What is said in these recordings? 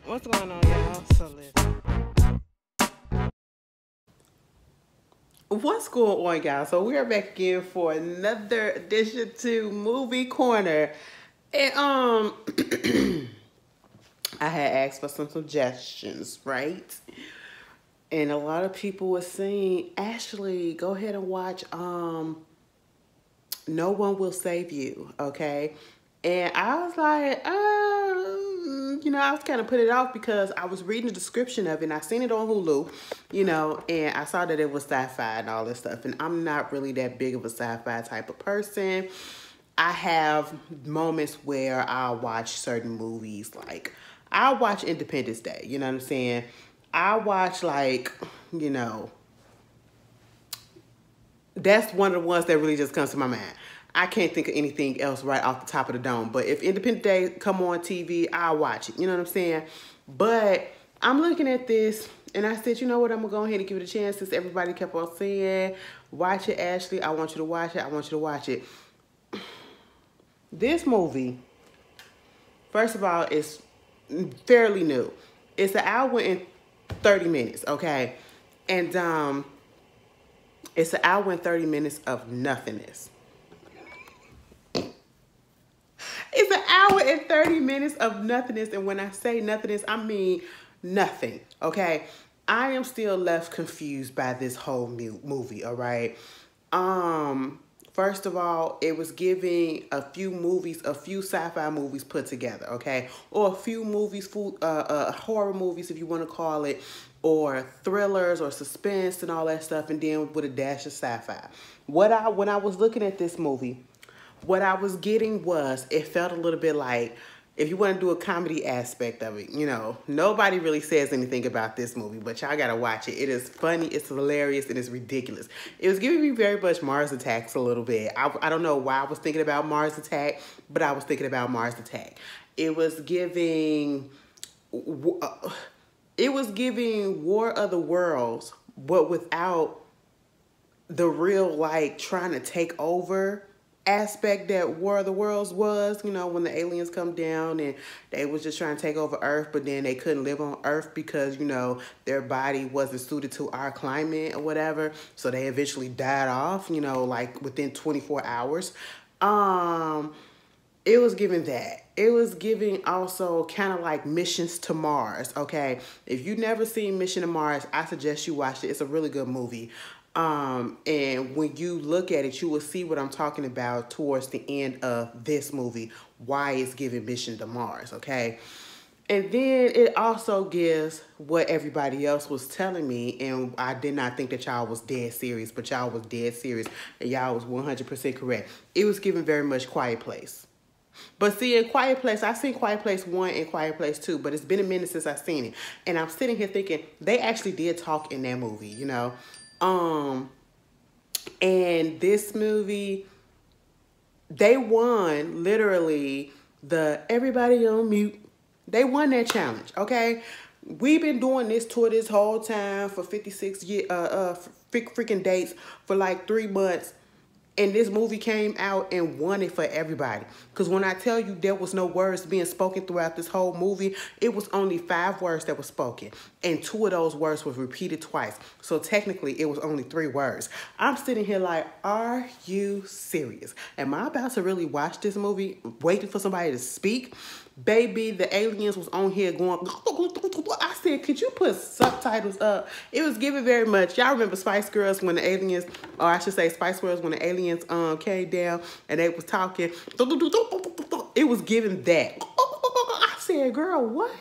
What's going on, y'all? So listen. What's going on, y'all? So we are back again for another edition to Movie Corner. And I had asked for some suggestions, right? And a lot of people were saying, Ashley, go ahead and watch No One Will Save You, okay? And I was like, I was kind of put it off because I was reading the description of it and I seen it on Hulu, and I saw that it was sci-fi and all this stuff. And I'm not really that big of a sci-fi type of person. I have moments where I'll watch certain movies, like I'll watch Independence Day, you know what I'm saying? I watch you know, that's one of the ones that really just comes to my mind. I can't think of anything else right off the top of the dome. But if Independence Day come on TV, I'll watch it. You know what I'm saying? But I'm looking at this and I said, you know what? I'm going to go ahead and give it a chance since everybody kept on saying, watch it, Ashley. I want you to watch it. I want you to watch it. This movie, first of all, is fairly new. It's an hour and 30 minutes, okay? And it's an hour and 30 minutes of nothingness. It's an hour and 30 minutes of nothingness. And when I say nothingness, I mean nothing, okay? I am still left confused by this whole movie, all right? First of all, it was giving a few sci-fi movies put together, okay? Or a few movies, horror movies, if you want to call it, or thrillers or suspense and all that stuff, and then with a dash of sci-fi. When I was looking at this movie, what I was getting was, it felt a little bit like, if you want to do a comedy aspect of it, nobody really says anything about this movie, but y'all gotta watch it. It is funny, it's hilarious, and it's ridiculous. It was giving me very much Mars Attacks a little bit. I don't know why I was thinking about Mars Attack, but I was thinking about Mars Attack. It was giving War of the Worlds, but without the real, trying to take over aspect that War of the Worlds was, when the aliens come down and they was just trying to take over Earth, but then they couldn't live on Earth because, their body wasn't suited to our climate or whatever. So they eventually died off, within 24 hours. It was giving that. It was giving also kind of like Missions to Mars, okay? If you've never seen Mission to Mars, I suggest you watch it. It's a really good movie. And when you look at it, you will see what I'm talking about towards the end of this movie, why it's giving Mission to Mars, okay? And then it also gives what everybody else was telling me, and I did not think that y'all was dead serious, but y'all was dead serious, and y'all was 100% correct. It was giving very much Quiet Place. But see, in Quiet Place, I've seen Quiet Place 1 and Quiet Place 2, but it's been a minute since I've seen it. And I'm sitting here thinking, they actually did talk in that movie, And this movie, they won literally the everybody on mute. They won that challenge, okay? We've been doing this tour this whole time for 56 freaking dates for like 3 months. And this movie came out and won it for everybody. Because when I tell you there was no words being spoken throughout this whole movie, it was only 5 words that were spoken. And 2 of those words were repeated twice. So technically, it was only 3 words. I'm sitting here like, are you serious? Am I about to really watch this movie, waiting for somebody to speak? Baby, the aliens was on here going, I said, could you put subtitles up? It was giving very much. Y'all remember Spice Girls when the aliens, or I should say Spice Girls when the aliens came down and they was talking. It was giving that. I said, girl, what?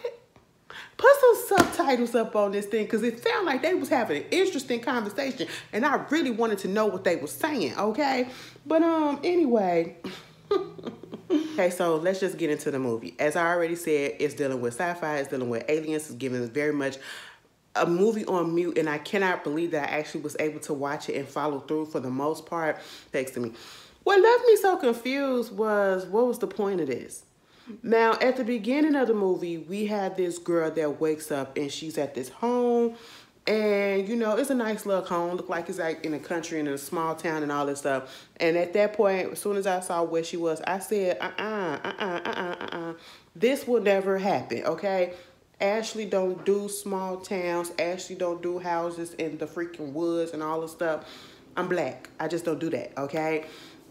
Put some subtitles up on this thing because it sounded like they was having an interesting conversation and I really wanted to know what they was saying, okay? But anyway... Okay, so let's just get into the movie. As I already said, it's dealing with sci-fi, it's dealing with aliens, it's giving us very much a movie on mute, and I cannot believe that I actually was able to watch it and follow through for the most part. Thanks to me. What left me so confused was, what was the point of this? Now, at the beginning of the movie, we had this girl that wakes up and she's at this home. And, it's a nice little home. Look like it's like in a country, in a small town and all this stuff. And at that point, as soon as I saw where she was, I said, this will never happen, okay? Ashley don't do small towns. Ashley don't do houses in the freaking woods and all this stuff. I'm black. I just don't do that, okay?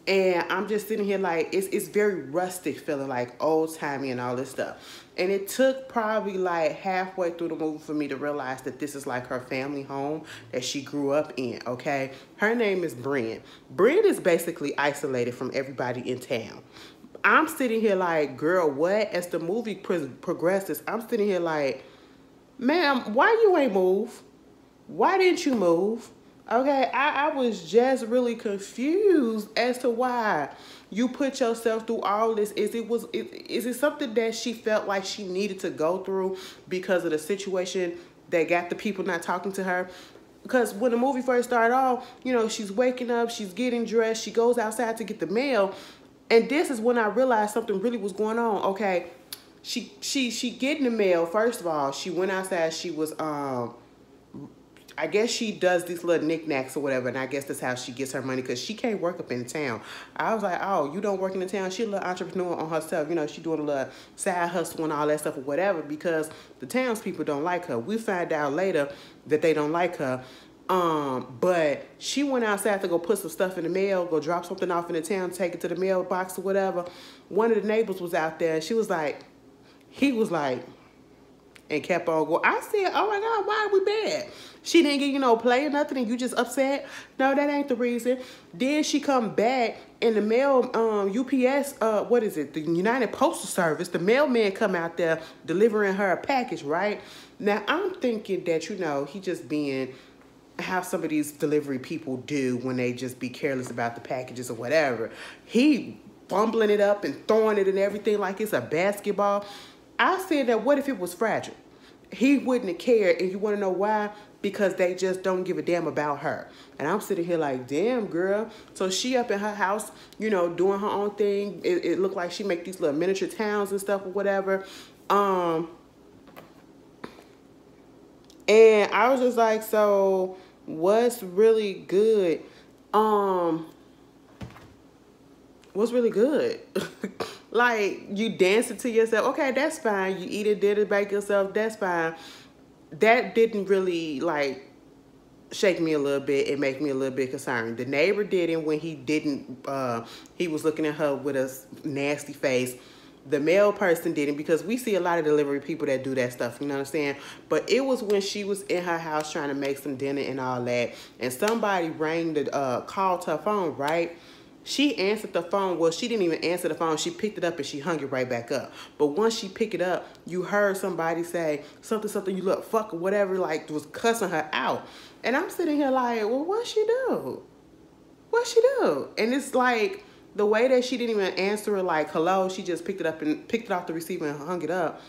And I'm just sitting here like, it's very rustic feeling, like old-timey and all this stuff. And it took probably like halfway through the movie for me to realize that this is like her family home that she grew up in, okay? Her name is Bryn. Bryn is basically isolated from everybody in town. I'm sitting here like, girl, what? As the movie progresses, I'm sitting here like, ma'am, why you ain't move? Why didn't you move? Okay, I was just really confused as to why you put yourself through all this. Is it something that she felt like she needed to go through because of the situation that got the people not talking to her? Because when the movie first started off, you know, she's waking up, she's getting dressed, she goes outside to get the mail. And this is when I realized something really was going on. Okay, she getting the mail. First of all, she went outside. She was I guess she does these little knickknacks or whatever, and I guess that's how she gets her money because she can't work up in the town. I was like, oh, you don't work in the town? She a little entrepreneur on herself. You know, she doing a little side hustle and all that stuff or whatever because the townspeople don't like her. We find out later that they don't like her. But she went outside to go put some stuff in the mail, go drop something off in the town, take it to the mailbox or whatever. One of the neighbors was out there. She was like, he was like, and kept on going. I said, oh my God, why are we bad? She didn't get, you know, play or nothing and you just upset? No, that ain't the reason. Then she come back and the mail, UPS, what is it? The United Postal Service, the mailman come out there delivering her a package, right? Now, I'm thinking that, you know, he just being how some of these delivery people do when they just be careless about the packages or whatever. He fumbling it up and throwing it and everything like it's a basketball. I said that what if it was fragile? He wouldn't have cared, and you want to know why? Because they just don't give a damn about her. And I'm sitting here like, damn, girl. So she up in her house, you know, doing her own thing. It looked like she make these little miniature towns and stuff or whatever. And I was just like, so what's really good? What's really good? Like, you dancing to yourself. Okay, that's fine. You eat it, did it, bake yourself. That's fine. That didn't really, like, shake me a little bit and make me a little bit concerned. The neighbor didn't when he didn't, he was looking at her with a nasty face. The male person didn't because we see a lot of delivery people that do that stuff, you know what I'm saying? But it was when she was in her house trying to make some dinner and all that, and somebody rang the, called her phone, right? She answered the phone. Well, she didn't even answer the phone. She picked it up and she hung it right back up. But once she picked it up, you heard somebody say something, you look, fuck or whatever, like was cussing her out. And I'm sitting here like, well, what'd she do? What'd she do? And it's like the way that she didn't even answer it like, hello, she just picked it up and picked it off the receiver and hung it up.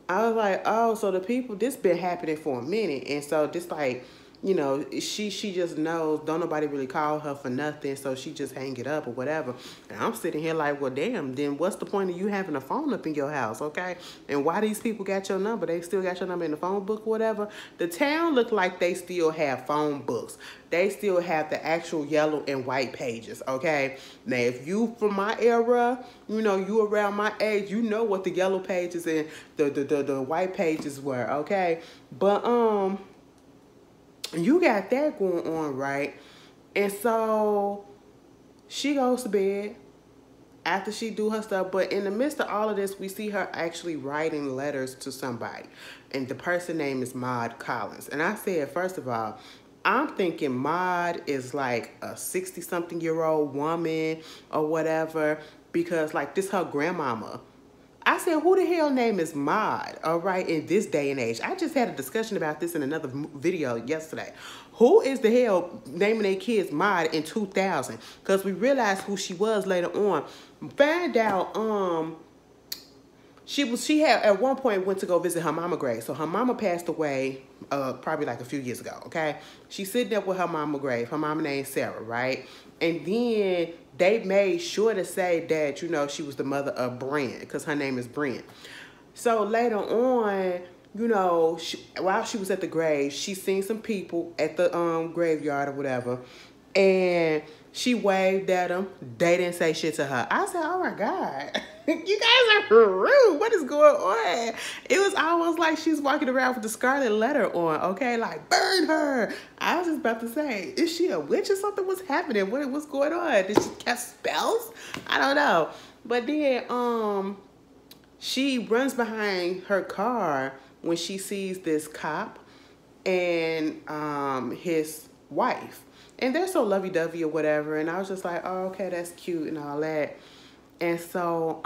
I was like, oh, so the people, this been happening for a minute. And so this like, you know, she just knows, don't nobody really call her for nothing, so she just hang it up or whatever. And I'm sitting here like, well, damn, then what's the point of you having a phone up in your house, okay? And why these people got your number? They still got your number in the phone book or whatever? The town look like they still have phone books. They still have the actual yellow and white pages, okay? Now, if you from my era, you know, you around my age, you know what the yellow pages and the white pages were, okay? But, you got that going on, right? And so she goes to bed after she do her stuff. But in the midst of all of this, we see her actually writing letters to somebody. And the person name is Maud Collins. And I said, first of all, I'm thinking Maud is like a 60-something-year-old woman or whatever. Because like this her grandmama. I said, who the hell name is Maud, all right, in this day and age? I just had a discussion about this in another video yesterday. Who is the hell naming their kids Maud in 2000? Because we realized who she was later on. Find out, she had at one point went to go visit her mama grave. So her mama passed away probably like a few years ago, okay? She's sitting there with her mama grave. Her mama named Sarah, right? And then they made sure to say that, you know, she was the mother of Bryn because her name is Bryn. So later on, you know, while she was at the grave, she seen some people at the graveyard or whatever. And she waved at them. They didn't say shit to her. I said, oh my God. You guys are rude. What is going on? It was almost like she's walking around with the scarlet letter on, okay? Like, burn her. I was just about to say, is she a witch or something? What's happening? What's going on? Did she cast spells? I don't know. But then, she runs behind her car when she sees this cop and his wife. And they're so lovey-dovey or whatever. And I was just like, oh, okay, that's cute and all that. And so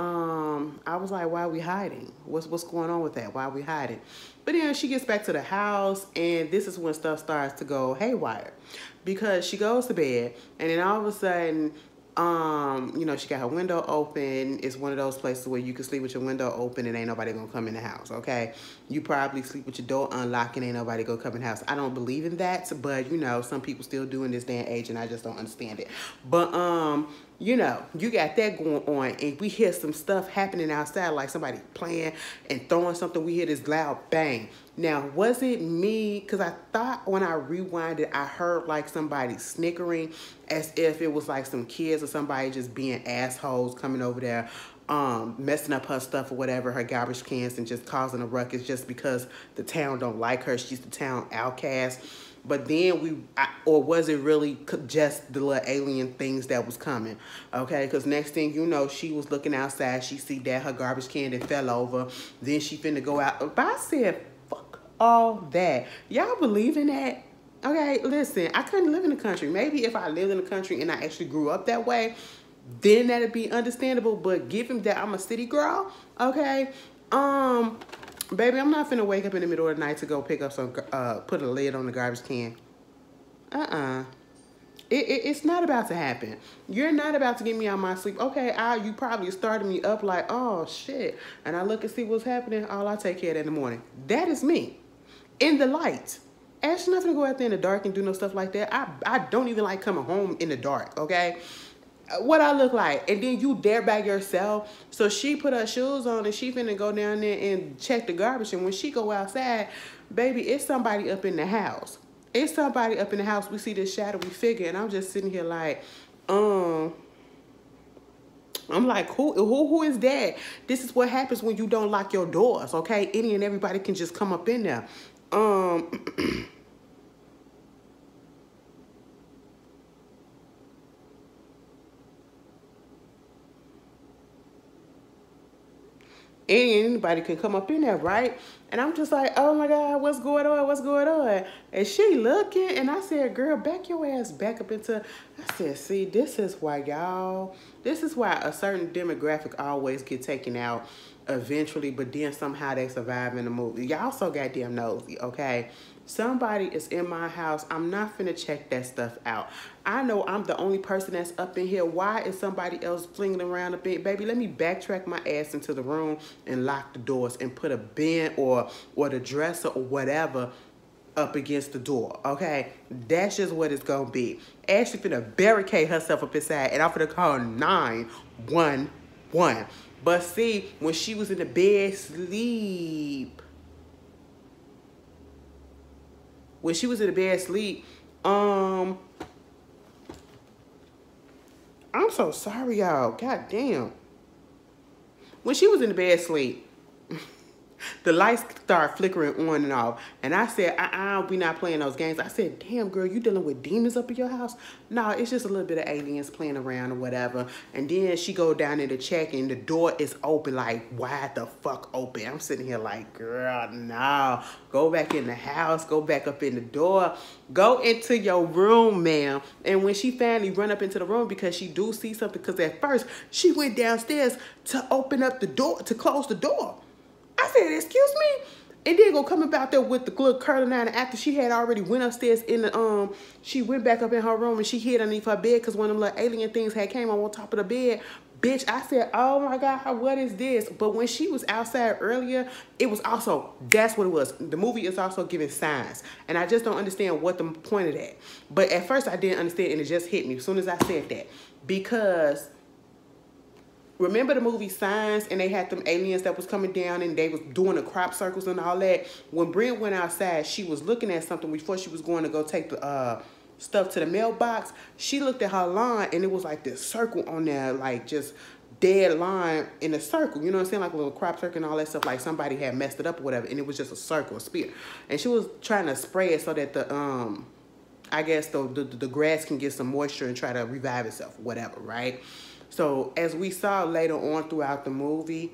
I was like, why are we hiding? What's going on with that? Why are we hiding? But then she gets back to the house, and this is when stuff starts to go haywire. Because she goes to bed, and then all of a sudden, you know, she got her window open. It's one of those places where you can sleep with your window open and ain't nobody gonna come in the house, okay? You probably sleep with your door unlocked and ain't nobody gonna come in the house. I don't believe in that, but you know, some people still do in this day and age, and I just don't understand it. But you know, you got that going on, and we hear some stuff happening outside, like somebody playing and throwing something. We hear this loud bang. Now, was it me? Because I thought when I rewinded, I heard like somebody snickering as if it was like some kids or somebody just being assholes coming over there, messing up her stuff or whatever, her garbage cans, and just causing a ruckus just because the town don't like her. She's the town outcast. But then or was it really just the little alien things that was coming? Okay, because next thing you know, she was looking outside. She see that her garbage can that fell over. Then she finna go out. But I said, fuck all that. Y'all believe in that? Okay, listen, I couldn't live in the country. Maybe if I lived in the country and I actually grew up that way, then that'd be understandable. But given that I'm a city girl, okay, baby, I'm not finna wake up in the middle of the night to go pick up some, put a lid on the garbage can. It's not about to happen. You're not about to get me out of my sleep. Okay, you probably started me up like, oh, shit. And I look and see what's happening. I take care of that in the morning. That is me. In the light. Ashley's not gonna go out there in the dark and do no stuff like that. I don't even like coming home in the dark, okay? What I look like, and then you there by yourself. So she put her shoes on and she finna go down there and check the garbage. And when she go outside, baby, it's somebody up in the house. It's somebody up in the house. We see this shadowy figure, and I'm just sitting here like, I'm like, who is that? This is what happens when you don't lock your doors, okay? Any and everybody can just come up in there. Anybody can come up in there, right? And I'm just like, oh my God, what's going on? What's going on? And she looking, and I said, girl, back your ass back up into, I said, see, this is why a certain demographic always get taken out eventually, but then somehow they survive in the movie. Y'all so goddamn nosy, okay? Somebody is in my house. I'm not finna check that stuff out. I know I'm the only person that's up in here. Why is somebody else flinging around a bit? Baby, let me backtrack my ass into the room and lock the doors and put a bin or the dresser or whatever up against the door, okay? That's just what it's gonna be. Ashley finna barricade herself up inside, and I'm finna call 911. But see, when she was in the bed sleep, I'm so sorry, y'all. God damn. When she was in the bed sleep, the lights started flickering on and off. And I said, we not playing those games. I said, damn, girl, you dealing with demons up in your house? No, it's just a little bit of aliens playing around or whatever. And then she go down in the check, and the door is open, like, wide the fuck open. I'm sitting here like, girl, no. Go back in the house. Go back up in the door. Go into your room, ma'am. And when she finally run up into the room, because she do see something, because at first she went downstairs to open up the door, to close the door. I said, excuse me? And then go come about there with the little curling down. And after she had already went upstairs in the, she went back up in her room and she hid underneath her bed because one of them little alien things had came on top of the bed. Bitch, I said, oh my God, what is this? But when she was outside earlier, it was also, that's what it was. The movie is also giving signs. And I just don't understand what the point of that. But at first I didn't understand, and it just hit me as soon as I said that. Because remember the movie Signs, and they had them aliens that was coming down and they was doing the crop circles and all that? When Brent went outside, she was looking at something before she was going to go take the stuff to the mailbox. She looked at her lawn, and it was like this circle on there, like just dead line in a circle, you know what I'm saying? Like a little crop circle and all that stuff, like somebody had messed it up or whatever, and it was just a circle, a spear. And she was trying to spray it so that the I guess the grass can get some moisture and try to revive itself, whatever, right? So as we saw later on throughout the movie,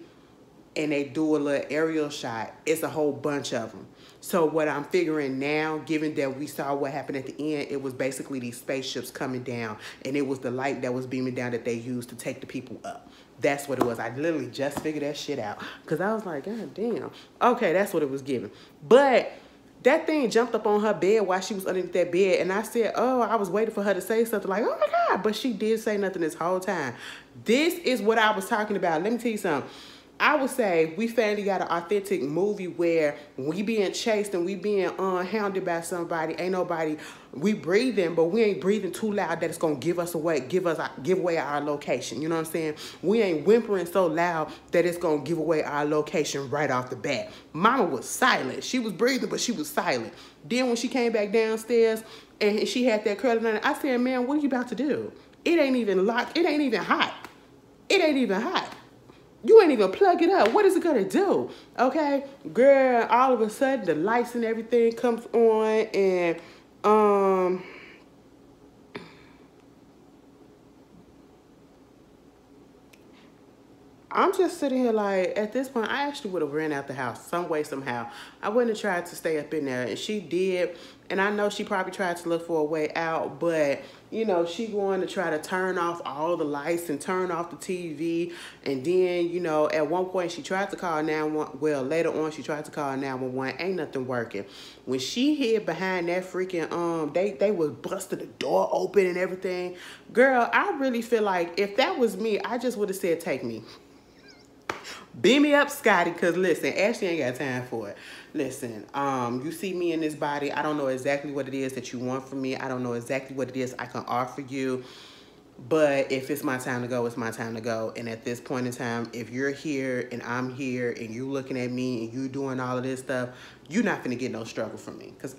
and they do a little aerial shot, it's a whole bunch of them. So what I'm figuring now, given that we saw what happened at the end, it was basically these spaceships coming down, and it was the light that was beaming down that they used to take the people up. That's what it was. I literally just figured that shit out, because I was like, God damn. Okay, that's what it was giving. But that thing jumped up on her bed while she was underneath that bed, and I said, oh, I was waiting for her to say something like, oh my God, but she did say nothing this whole time. This is what I was talking about. Let me tell you something. I would say we finally got an authentic movie where we being chased and we being hounded by somebody. Ain't nobody, we breathing, but we ain't breathing too loud that it's gonna give away our location. You know what I'm saying? We ain't whimpering so loud that it's gonna give away our location right off the bat. Mama was silent. She was breathing, but she was silent. Then when she came back downstairs and she had that curling on, I said, man, what are you about to do? It ain't even locked. It ain't even hot. It ain't even hot. You ain't even plug it up. What is it gonna do? Okay, girl, all of a sudden the lights and everything comes on, and I'm just sitting here like, at this point, I actually would have ran out the house some way, somehow. I wouldn't have tried to stay up in there, and she did. And I know she probably tried to look for a way out, but, you know, she going to try to turn off all the lights and turn off the TV. And then, you know, at one point she tried to call 911. Well, later on she tried to call 911. Ain't nothing working. When she hid behind that freaking, they was busting the door open and everything. Girl, I really feel like if that was me, I just would have said, take me. Beam me up, Scotty, because listen, Ashley ain't got time for it. Listen, you see me in this body. I don't know exactly what it is that you want from me. I don't know exactly what it is I can offer you. But if it's my time to go, it's my time to go. And at this point in time, if you're here and I'm here and you looking at me and you doing all of this stuff, you're not gonna get no struggle from me. Because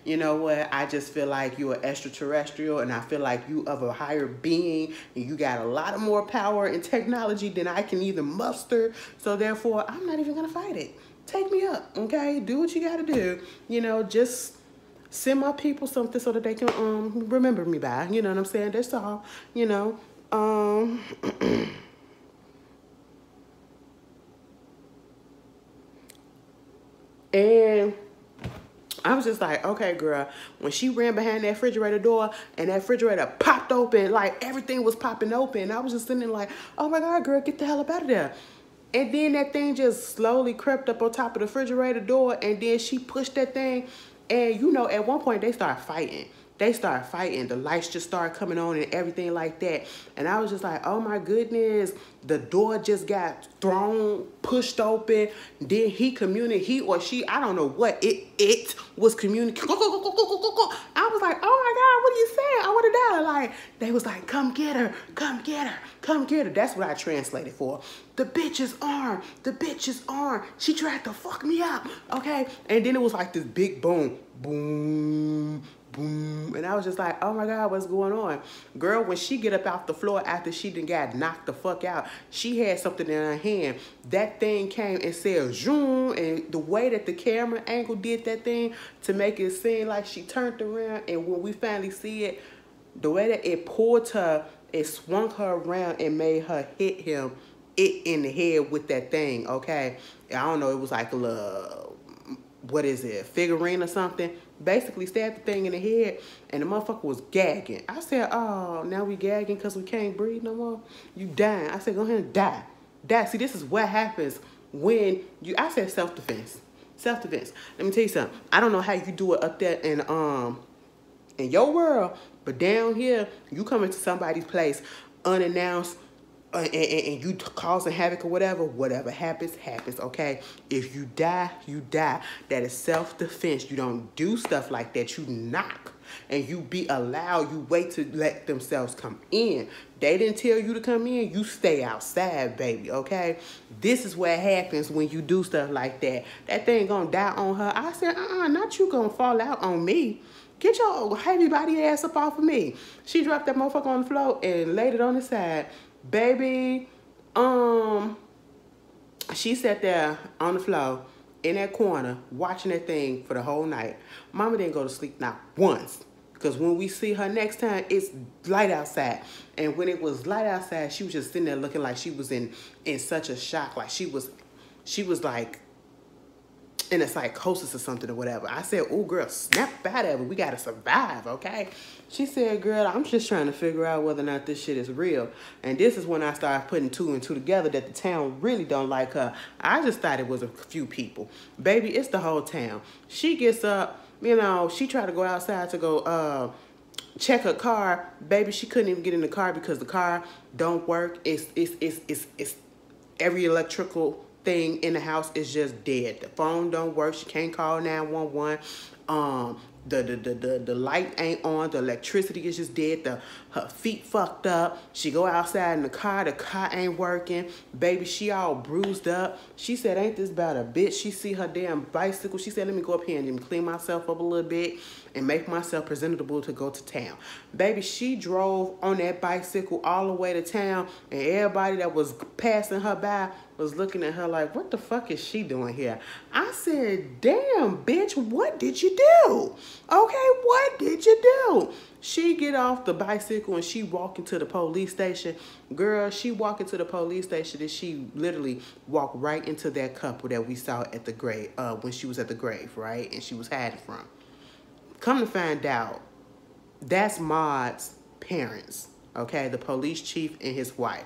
you know what? I just feel like you're extraterrestrial, and I feel like you of a higher being, and you got a lot of more power and technology than I can even muster. So therefore, I'm not even gonna fight it. Take me up, okay? Do what you gotta do. You know, just send my people something so that they can remember me by. You know what I'm saying? That's all. You know. And I was just like, okay, girl, when she ran behind that refrigerator door and that refrigerator popped open, like everything was popping open, I was just sitting there like, oh my God, girl, get the hell up out of there. And then that thing just slowly crept up on top of the refrigerator door, and then she pushed that thing. And, you know, at one point they started fighting. They started fighting. The lights just started coming on and everything like that. And I was just like, oh my goodness. The door just got thrown, pushed open. Then he or she, I don't know what, it was communicating. I was like, oh my God, what are you saying? I want to die. Like, they was like, come get her, come get her, come get her. That's what I translated for. The bitch's arm, the bitch's arm. She tried to fuck me up, okay? And then it was like this big boom, boom, boom. And I was just like, oh my God, what's going on? Girl, when she get up off the floor after she done got knocked the fuck out, she had something in her hand. That thing came and said, zoom. And the way that the camera angle did that thing to make it seem like she turned around, and when we finally see it, the way that it pulled her, it swung her around and made her hit him in the head with that thing, okay? I don't know, it was like a little, what is it, figurine or something? Basically stabbed the thing in the head, and the motherfucker was gagging. I said, oh, now we gagging because we can't breathe no more? You dying. I said, go ahead and die. Die. See, this is what happens when you, I said self-defense. Self-defense. Let me tell you something. I don't know how you do it up there in your world, but down here, you come into somebody's place unannounced, and you causing havoc or whatever happens, okay? If you die, you die. That is self-defense. You don't do stuff like that. You knock, and you be allowed, you wait to let themselves come in. They didn't tell you to come in, you stay outside, baby, okay? This is what happens when you do stuff like that. That thing gonna die on her. I said, not you gonna fall out on me. Get your heavy body ass up off of me. She dropped that motherfucker on the floor and laid it on the side. Baby, she sat there on the floor in that corner watching that thing for the whole night. Mama didn't go to sleep not once. Because when we see her next time, it's light outside. And when it was light outside, she was just sitting there looking like she was in such a shock. Like she was like in a psychosis or something or whatever. I said, oh, girl, snap out of it. We got to survive, okay? She said, girl, I'm just trying to figure out whether or not this shit is real. And this is when I started putting two and two together that the town really don't like her. I just thought it was a few people. Baby, it's the whole town. She gets up, you know, she tried to go outside to go check her car. Baby, she couldn't even get in the car because the car don't work. It's every electrical thing in the house is just dead. The phone don't work. She can't call 911. The light ain't on. The electricity is just dead. Her feet fucked up. She go outside in the car ain't working. Baby, she all bruised up. She said, ain't this about a bitch? She see her damn bicycle. She said, let me go up here and clean myself up a little bit and make myself presentable to go to town. Baby, she drove on that bicycle all the way to town, and everybody that was passing her by was looking at her like, what the fuck is she doing here? I said, damn, bitch, what did you do? Okay, what did you do? She get off the bicycle and she walk into the police station. Girl, she walk into the police station and she literally walked right into that couple that we saw at the grave, when she was at the grave, right? And she was hiding from. Come to find out, that's Maud's parents, okay? The police chief and his wife.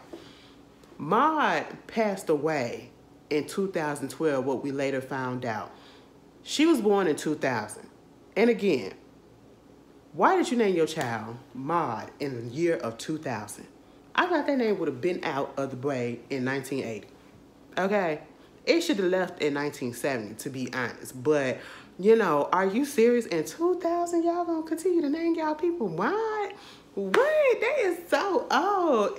Maud passed away in 2012, what we later found out. She was born in 2000. And again, why did you name your child Maud in the year of 2000? I thought that name would have been out of the way in 1980. Okay? It should have left in 1970, to be honest. But, you know, are you serious? In 2000, y'all gonna continue to name y'all people Maud? What? That is so old.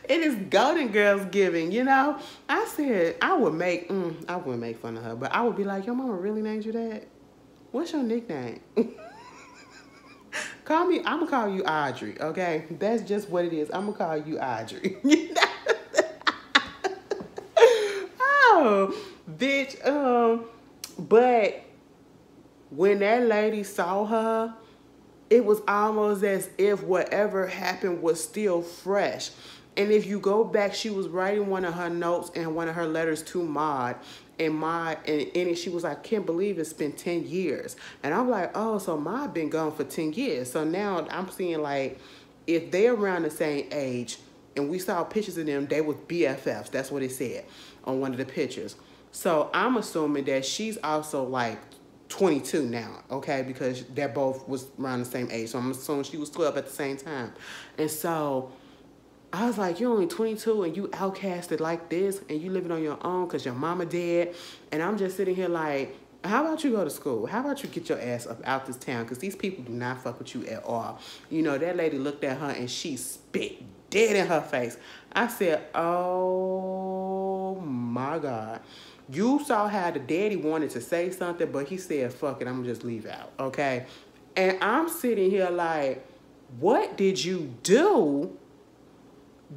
It is Golden Girls giving, you know? I said, I wouldn't make fun of her, but I would be like, your mama really named you that? What's your nickname? I'm gonna call you Audrey, okay? That's just what it is. I'm gonna call you Audrey. Oh, bitch, but when that lady saw her, it was almost as if whatever happened was still fresh. And if you go back, she was writing one of her notes and one of her letters to Maud. And she was like, I can't believe it's been 10 years. And I'm like, oh, so Maud been gone for 10 years. So now I'm seeing like, if they're around the same age, and we saw pictures of them, they were BFFs. That's what it said on one of the pictures. So I'm assuming that she's also like 22 now, okay? Because they both was around the same age. So I'm assuming she was 12 at the same time. And so I was like, you're only 22 and you outcasted like this and you living on your own because your mama dead. And I'm just sitting here like, how about you go to school? How about you get your ass up out this town? Because these people do not fuck with you at all. You know, that lady looked at her and she spit dead in her face. I said, oh my God. You saw how the daddy wanted to say something, but he said, fuck it, I'm gonna just leave out, okay? And I'm sitting here like, what did you do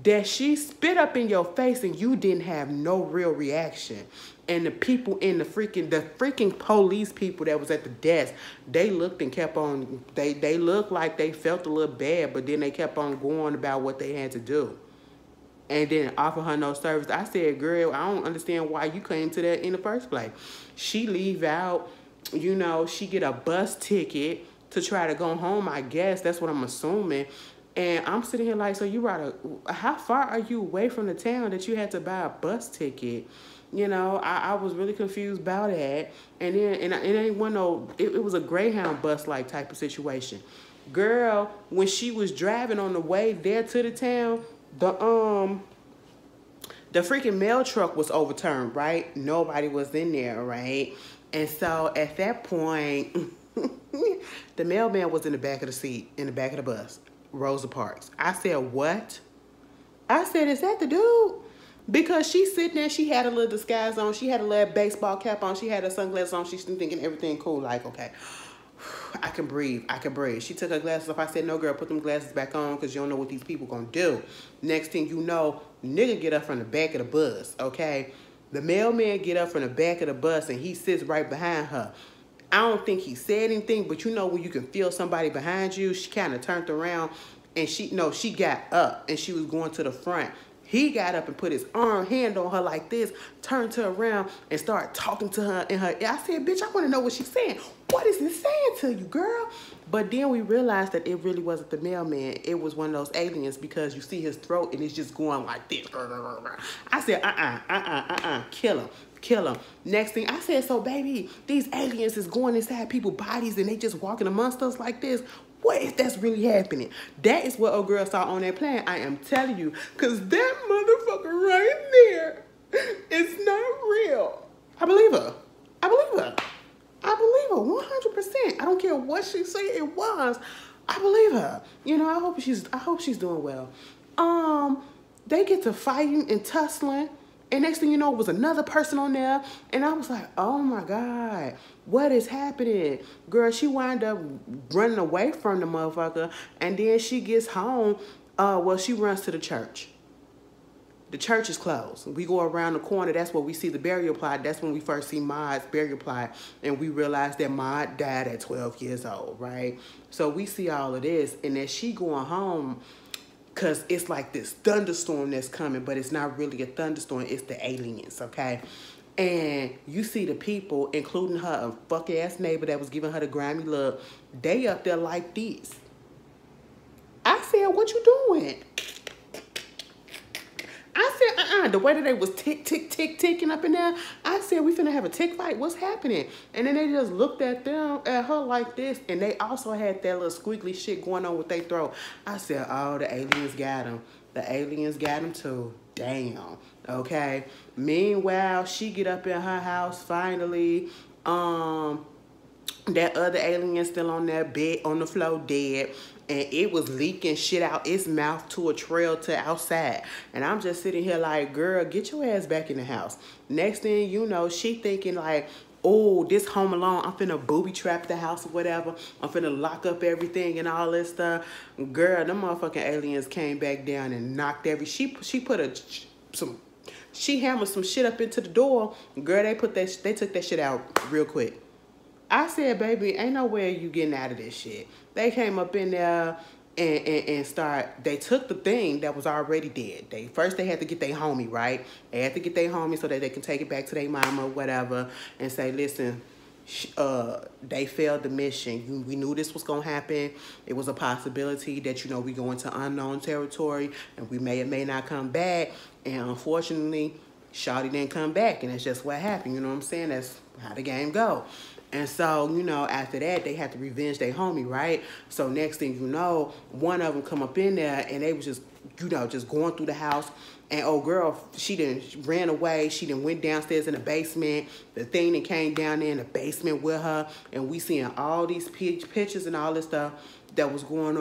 that she spit up in your face and you didn't have no real reaction? And the people in the freaking police people that was at the desk, they looked and kept on, they looked like they felt a little bad, but then they kept on going about what they had to do. And then offer her no service. I said, girl, I don't understand why you came to that in the first place. She leave out, you know, she get a bus ticket to try to go home, I guess. That's what I'm assuming. And I'm sitting here like, so how far are you away from the town that you had to buy a bus ticket? You know, I was really confused about that. And then, it was a Greyhound bus-like type of situation. Girl, when she was driving on the way there to the town, the freaking mail truck was overturned, right? Nobody was in there, right? And so at that point, the mailman was in the back of the seat, in the back of the bus, Rosa Parks. I said, what? I said, is that the dude? Because she's sitting there, she had a little disguise on, she had a little baseball cap on, she had her sunglasses on, she's thinking everything cool, like, okay. I can breathe. I can breathe. She took her glasses off. I said, no, girl, put them glasses back on because you don't know what these people gonna do. Next thing you know, nigga get up from the back of the bus, okay? The mailman get up from the back of the bus and he sits right behind her. I don't think he said anything, but you know when you can feel somebody behind you, she kind of turned around and she got up and she was going to the front. He got up and put his hand on her like this, turned her around and started talking to her in her ear. I said, bitch, I want to know what she's saying. What is it saying to you, girl? But then we realized that it really wasn't the mailman. It was one of those aliens because you see his throat and it's just going like this. I said, kill him. Kill him. Next thing I said, so baby, these aliens is going inside people's bodies and they just walking amongst us like this. What if that's really happening? That is what old girl saw on that plane. I am telling you, because that motherfucker right there is not real. I believe her. I believe her. I believe her 100%. I don't care what she said it was. I believe her. You know, I hope she's doing well. They get to fighting and tussling. And next thing you know, was another person on there. And I was like, oh my God, what is happening? Girl, she wound up running away from the motherfucker. And then she gets home. Well, she runs to the church. The church is closed. We go around the corner. That's where we see the burial plot. That's when we first see Maud's burial plot. And we realize that Maud died at 12 years old, right? So we see all of this. And as she going home, because it's like this thunderstorm that's coming, but it's not really a thunderstorm. It's the aliens, okay? And you see the people, including her a fuck-ass neighbor that was giving her the grimy look, they up there like this. I said, what you doing? I said, the way that they was ticking up in there, I said, we finna have a tick fight. What's happening? And then they just looked at her like this, and they also had that little squiggly shit going on with their throat. I said, oh, the aliens got them. The aliens got them too. Damn. Okay. Meanwhile, she get up in her house finally. That other alien still on that bed on the floor dead. And it was leaking shit out its mouth to a trail to outside. And I'm just sitting here like, girl, get your ass back in the house. Next thing you know, she thinking like, oh, this Home Alone, I'm finna booby trap the house or whatever. I'm finna lock up everything and all this stuff. Girl, them motherfucking aliens came back down and knocked she hammered some shit up into the door. Girl, they took that shit out real quick. I said, baby, ain't no way you getting out of this shit. They came up in there and they took the thing that was already dead. First they had to get their homie, right? They had to get their homie so that they can take it back to their mama or whatever and say, listen, they failed the mission. We knew this was going to happen. It was a possibility that, you know, we go into unknown territory and we may or may not come back. And unfortunately, Shawty didn't come back, and that's just what happened. You know what I'm saying? That's how the game go. And so, you know, after that, they had to revenge their homie, right? So next thing you know, one of them come up in there, and they was just, you know, just going through the house. And old girl, she ran away. She went downstairs in the basement. The thing that came down there in the basement with her. And we seeing all these pictures and all this stuff that was going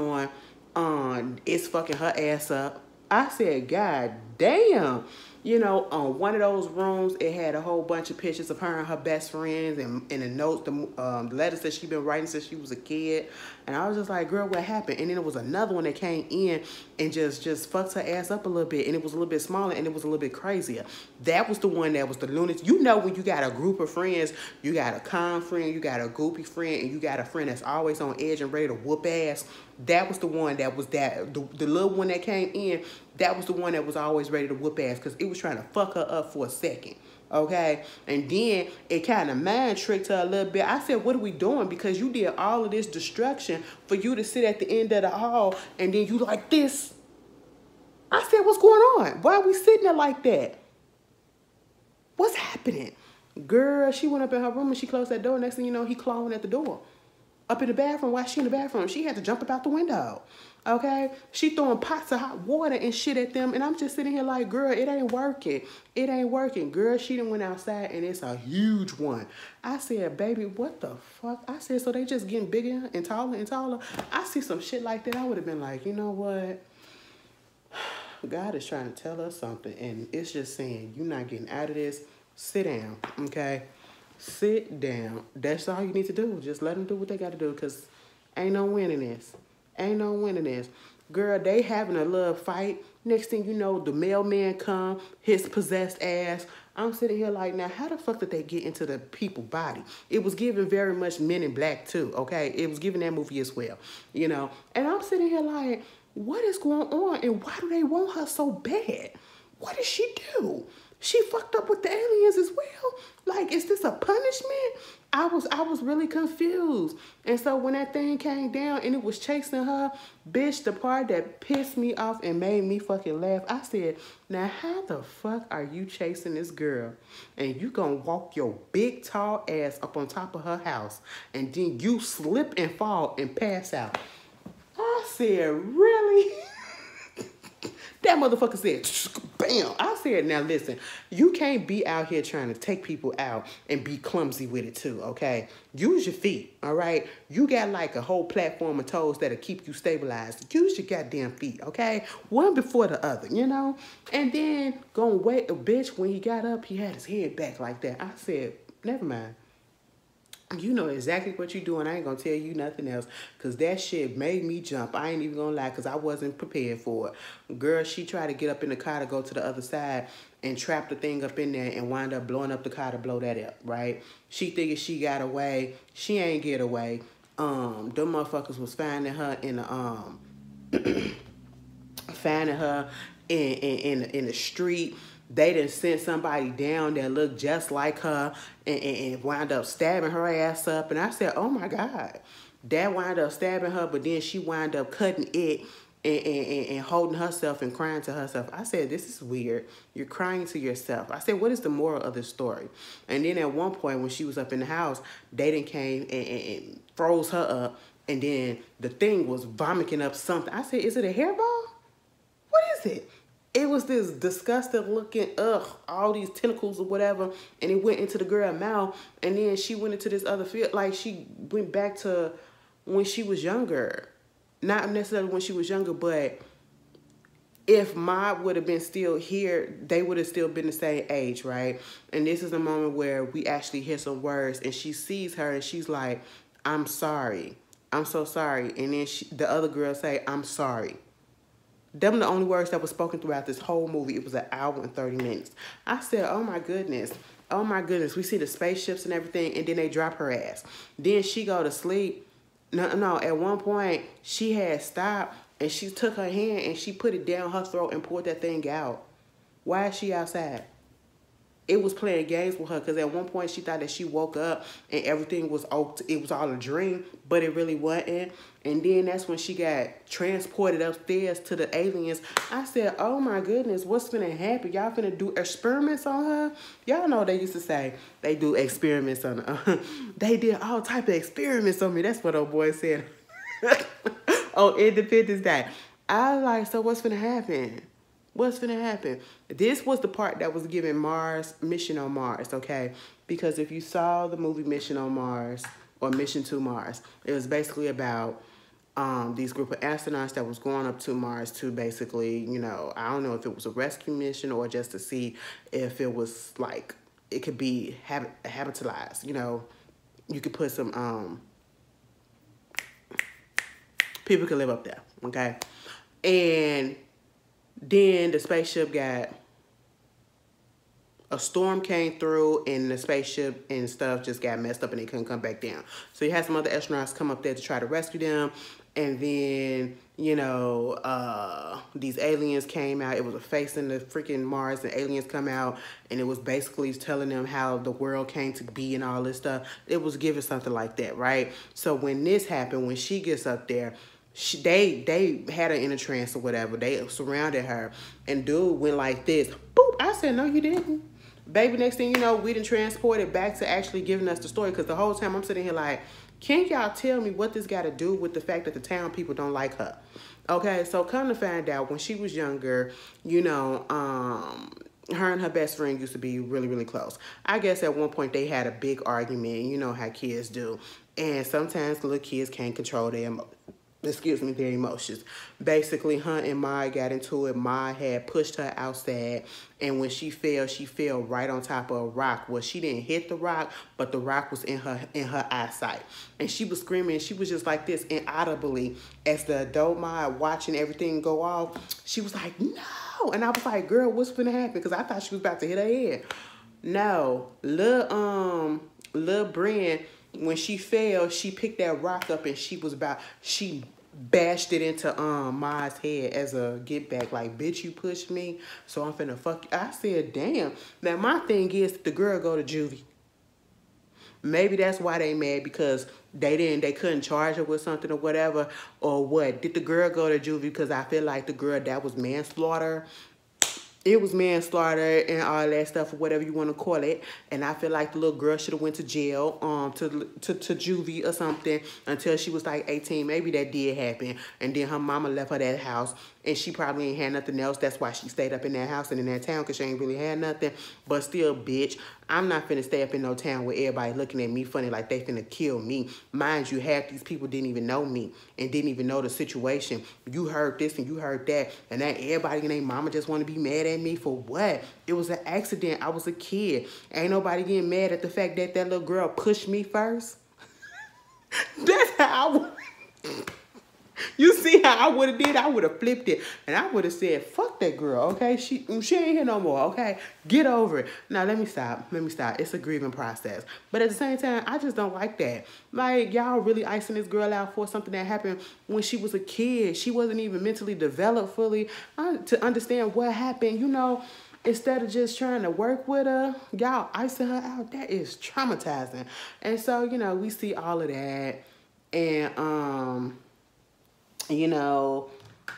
on. It's fucking her ass up. I said, God damn. You know, on one of those rooms, it had a whole bunch of pictures of her and her best friends and the notes, the letters that she'd been writing since she was a kid. And I was just like, girl, what happened? And then there was another one that came in and just fucked her ass up a little bit. And it was a little bit smaller and it was a little bit crazier. That was the one that was the lunatic. You know, when you got a group of friends, you got a calm friend, you got a goopy friend, and you got a friend that's always on edge and ready to whoop ass. That was the one that was the little one that came in. That was the one that was always ready to whoop ass because it was trying to fuck her up for a second. Okay? And then it kind of mind tricked her a little bit. I said, what are we doing? Because you did all of this destruction for you to sit at the end of the hall and then you like this. I said, what's going on? Why are we sitting there like that? What's happening? Girl, she went up in her room and she closed that door. Next thing you know, he clawing at the door. Up in the bathroom, while she in the bathroom, she had to jump up out the window. Okay? She throwing pots of hot water and shit at them. And I'm just sitting here like, girl, it ain't working. It ain't working. Girl, she done went outside and it's a huge one. I said, baby, what the fuck? I said, so they just getting bigger and taller and taller? I see some shit like that. I would have been like, you know what? God is trying to tell us something. And it's just saying, you're not getting out of this. Sit down. Okay? Sit down. That's all you need to do. Just let them do what they got to do, because ain't no winning this. Ain't no winning this. Girl, they having a little fight. Next thing you know, the mailman come, his possessed ass. I'm sitting here like, now, how the fuck did they get into the people's body? It was giving very much Men in Black, too, okay? It was giving that movie as well, you know? And I'm sitting here like, what is going on? And why do they want her so bad? What did she do? She fucked up with the aliens as well? Like, is this a punishment? I was really confused. And so when that thing came down and it was chasing her, bitch, the part that pissed me off and made me fucking laugh, I said, now how the fuck are you chasing this girl and you gonna walk your big tall ass up on top of her house and then you slip and fall and pass out? I said, really? That motherfucker said, bam. I said, now listen, you can't be out here trying to take people out and be clumsy with it too, okay? Use your feet, all right? You got like a whole platform of toes that'll keep you stabilized. Use your goddamn feet, okay? One before the other, you know? And then gonna wait, bitch, when he got up, he had his head back like that. I said, never mind. You know exactly what you're doing. I ain't gonna tell you nothing else, because that shit made me jump. I ain't even gonna lie, because I wasn't prepared for it. Girl, she tried to get up in the car to go to the other side and trap the thing up in there and wind up blowing up the car to blow that up, right? She thinking she got away. She ain't get away. Them motherfuckers was finding her in the finding her in the street. They done sent somebody down that looked just like her and wound up stabbing her ass up. And I said, oh my God. That wound up stabbing her, but then she wound up cutting it and holding herself and crying to herself. I said, this is weird. You're crying to yourself. I said, what is the moral of this story? And then at one point when she was up in the house, they done came and froze her up. And then the thing was vomiting up something. I said, is it a hairball? What is it? It was this disgusting looking, all these tentacles or whatever, and it went into the girl's mouth, and then she went into this other field. Like, she went back to when she was younger. Not necessarily when she was younger, but if Mob would have been still here, they would have still been the same age, right? And this is a moment where we actually hear some words, and she sees her, and she's like, I'm sorry. I'm so sorry. And then the other girl say, I'm sorry. Them the only words that were spoken throughout this whole movie. It was 1 hour and 30 minutes. I said, oh my goodness. Oh my goodness. We see the spaceships and everything, and then they drop her ass. Then she go to sleep. No. At one point, she had stopped, and she took her hand, and she put it down her throat and pulled that thing out. Why is she outside? It was playing games with her, because at one point she thought that she woke up and everything was all a dream, but it really wasn't. And then that's when she got transported upstairs to the aliens. I said, oh my goodness, what's finna happen? Y'all finna do experiments on her? Y'all know they used to say they do experiments on her. They did all type of experiments on me. That's what old boy said on Independence Day. I was like, so what's finna happen? What's finna happen? This was the part that was giving Mission on Mars, okay? Because if you saw the movie Mission on Mars or Mission to Mars, it was basically about these group of astronauts that was going up to Mars to basically, you know, I don't know if it was a rescue mission or just to see if it was like, it could be habitalized, you know. You could put some, people could live up there, okay? And then the spaceship a storm came through, and the spaceship and stuff just got messed up and they couldn't come back down. So you had some other astronauts come up there to try to rescue them. And then, you know, these aliens came out. It was facing the freaking Mars, and aliens come out, and it was basically telling them how the world came to be and all this stuff. It was giving something like that, right? So when this happened, when she gets up there, they had her in a trance or whatever. They surrounded her, and dude went like this. Boop. I said, no, you didn't. Baby, next thing you know, we done transported back to actually giving us the story, because the whole time I'm sitting here like, can't y'all tell me what this got to do with the fact that the town people don't like her? Okay, so come to find out, when she was younger, you know, her and her best friend used to be really, really close. I guess at one point they had a big argument. You know how kids do. And sometimes little kids can't control excuse me, their emotions. Basically, her and Mai got into it. Mai had pushed her outside, and when she fell right on top of a rock. Well, she didn't hit the rock, but the rock was in her eyesight. And she was screaming. She was just like this inaudibly. As the adult Mai watching everything go off, she was like, no. And I was like, girl, what's gonna happen? Because I thought she was about to hit her head. No. Lil' Bren, when she fell, she picked that rock up and she bashed it into Mai's head as a get back. Like, bitch, you pushed me, so I'm finna fuck you. I said, damn. Now, my thing is, the girl go to juvie. Maybe that's why they mad, because they couldn't charge her with something or whatever, or what? Did the girl go to juvie? Because I feel like the girl, that was manslaughter. It was manslaughter and all that stuff, or whatever you want to call it. And I feel like the little girl should have went to jail, to juvie or something, until she was like 18. Maybe that did happen. And then her mama left her that house, and she probably ain't had nothing else. That's why she stayed up in that house and in that town, because she ain't really had nothing. But still, bitch, I'm not finna stay up in no town where everybody looking at me funny like they finna kill me. Mind you, half these people didn't even know me and didn't even know the situation. You heard this and you heard that, and that everybody and their mama just want to be mad at me for what? It was an accident. I was a kid. Ain't nobody getting mad at the fact that that little girl pushed me first. That's how You see how I would have did? I would have flipped it. And I would have said, fuck that girl, okay? She ain't here no more, okay? Get over it. Now, let me stop. It's a grieving process. But at the same time, I just don't like that. Like, y'all really icing this girl out for something that happened when she was a kid. She wasn't even mentally developed fully to understand what happened, you know. Instead of just trying to work with her, y'all icing her out. That is traumatizing. And so, you know, we see all of that. And, you know,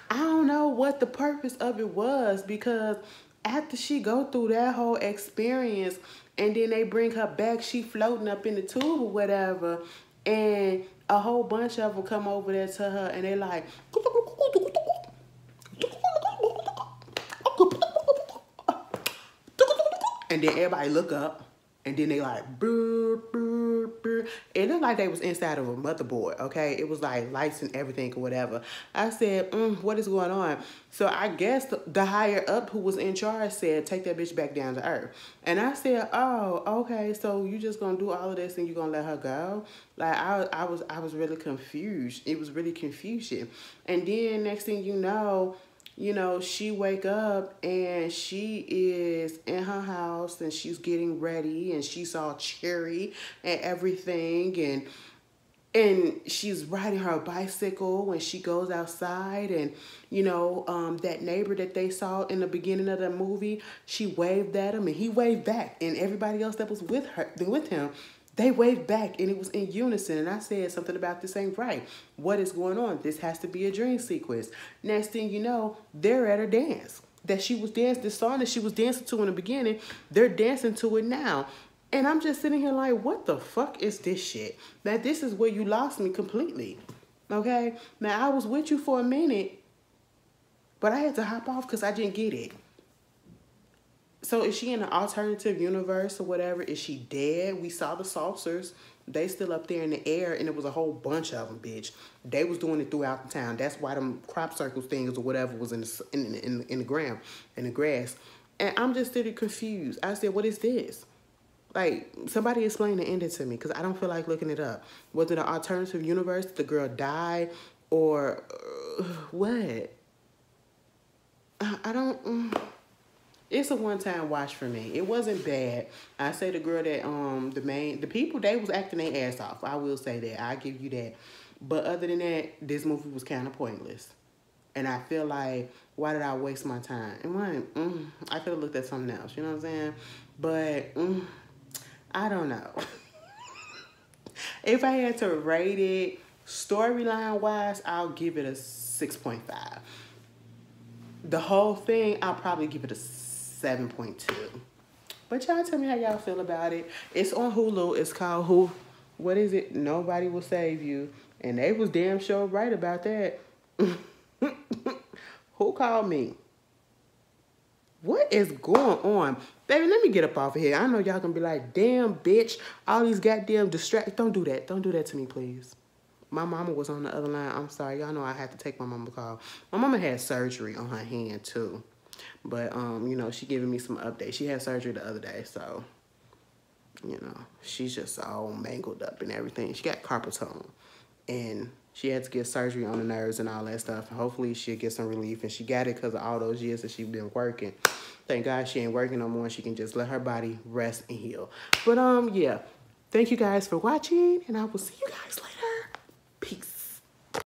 I don't know what the purpose of it was, because after she go through that whole experience and then they bring her back, she floating up in the tube or whatever, and a whole bunch of them come over there to her and they like, and then everybody look up. And then they like, brr, brr, brr. It looked like they was inside of a motherboard, okay? It was like lights and everything or whatever. I said, what is going on? So I guess the higher up who was in charge said, take that bitch back down to earth. And I said, oh, okay, so you just gonna do all of this and you gonna let her go? Like, I was really confused. It was really confusion. And then next thing you know, she wake up and she is in her house and she's getting ready and she saw Cherry and everything, and she's riding her bicycle when she goes outside, and that neighbor that they saw in the beginning of the movie, she waved at him and he waved back, and everybody else that was with him, they waved back, and it was in unison. And I said, something about this ain't right. What is going on? This has to be a dream sequence. Next thing you know, they're at a dance that she was dancing. The song that she was dancing to in the beginning, they're dancing to it now. And I'm just sitting here like, what the fuck is this shit? Now, this is where you lost me completely. Okay? Now, I was with you for a minute, but I had to hop off because I didn't get it. So is she in an alternative universe or whatever? Is she dead? We saw the saucers. They still up there in the air, and it was a whole bunch of them, bitch. They was doing it throughout the town. That's why them crop circles things or whatever was in the ground, in the grass. And I'm just sitting confused. I said, what is this? Like, somebody explain the ending to me, because I don't feel like looking it up. Was it an alternative universe? Did the girl die? Or what? I don't... It's a one-time watch for me. It wasn't bad. I say the girl that, the people, they was acting their ass off. I will say that. I give you that. But other than that, this movie was kind of pointless. And I feel like, why did I waste my time? And I could have looked at something else, you know what I'm saying? But, I don't know. If I had to rate it, storyline-wise, I'll give it a 6.5. The whole thing, I'll probably give it a 7.2. But y'all tell me how y'all feel about it. It's on Hulu. It's called what is it? Nobody Will Save You. And they was damn sure right about that. Who called me? What is going on? Baby, let me get up off of here. I know y'all gonna be like, damn, bitch. All these goddamn distractions. Don't do that. Don't do that to me, please. My mama was on the other line. I'm sorry. Y'all know I had to take my mama call. My mama had surgery on her hand, too. But, you know, she giving me some updates. She had surgery the other day, so, you know, she's just all mangled up and everything. She got carpal tunnel, and she had to get surgery on the nerves and all that stuff. Hopefully she'll get some relief, and she got it because of all those years that she's been working. Thank God she ain't working no more, and she can just let her body rest and heal. But, yeah, thank you guys for watching, and I will see you guys later.